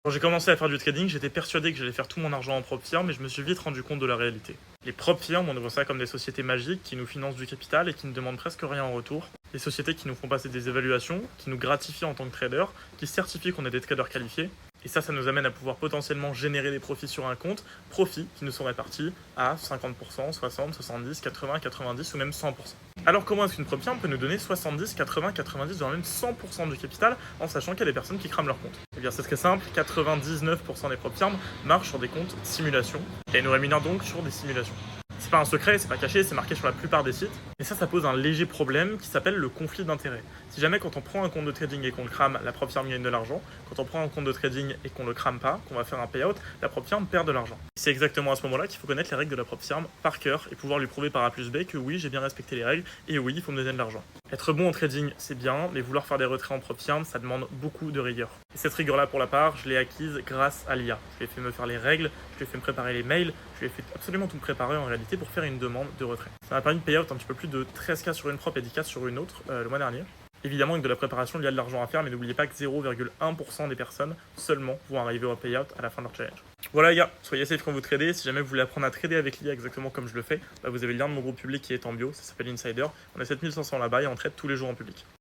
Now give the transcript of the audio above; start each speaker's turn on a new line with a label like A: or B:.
A: Quand j'ai commencé à faire du trading, j'étais persuadé que j'allais faire tout mon argent en prop firm, mais je me suis vite rendu compte de la réalité. Les prop firms, on voit ça comme des sociétés magiques qui nous financent du capital et qui ne demandent presque rien en retour. Des sociétés qui nous font passer des évaluations, qui nous gratifient en tant que trader, qui certifient qu'on est des traders qualifiés. Et ça nous amène à pouvoir potentiellement générer des profits sur un compte, profits qui nous sont répartis à 50%, 60, 70, 80, 90 ou même 100%. Alors comment est-ce qu'une prop firm peut nous donner 70, 80, 90, voire même 100% du capital en sachant qu'il y a des personnes qui crament leur compte? Eh bien c'est très simple, 99% des prop firms marchent sur des comptes simulation et nous rémunèrent donc sur des simulations. C'est pas un secret, c'est pas caché, c'est marqué sur la plupart des sites. Et ça pose un léger problème qui s'appelle le conflit d'intérêts. Si jamais quand on prend un compte de trading et qu'on le crame, la prop firm gagne de l'argent. Quand on prend un compte de trading et qu'on le crame pas, qu'on va faire un payout, la prop firm perd de l'argent. C'est exactement à ce moment-là qu'il faut connaître les règles de la prop firm par cœur et pouvoir lui prouver par A plus B que oui, j'ai bien respecté les règles et oui, il faut me donner de l'argent. Être bon en trading, c'est bien, mais vouloir faire des retraits en prop firm, ça demande beaucoup de rigueur. Et cette rigueur-là, pour la part, je l'ai acquise grâce à l'IA. Je lui ai fait me faire les règles, je lui ai fait me préparer les mails, je lui ai fait absolument tout me préparer en réalité pour faire une demande de retrait. Ça m'a permis de payout un petit peu plus de 13K sur une prop et 10K sur une autre le mois dernier. Évidemment, avec de la préparation, il y a de l'argent à faire, mais n'oubliez pas que 0,1% des personnes seulement vont arriver au payout à la fin de leur challenge. Voilà les gars, soyez safe quand vous tradez. Si jamais vous voulez apprendre à trader avec l'IA exactement comme je le fais, vous avez le lien de mon groupe public qui est en bio, ça s'appelle Insider. On est 7500 là-bas et on trade tous les jours en public.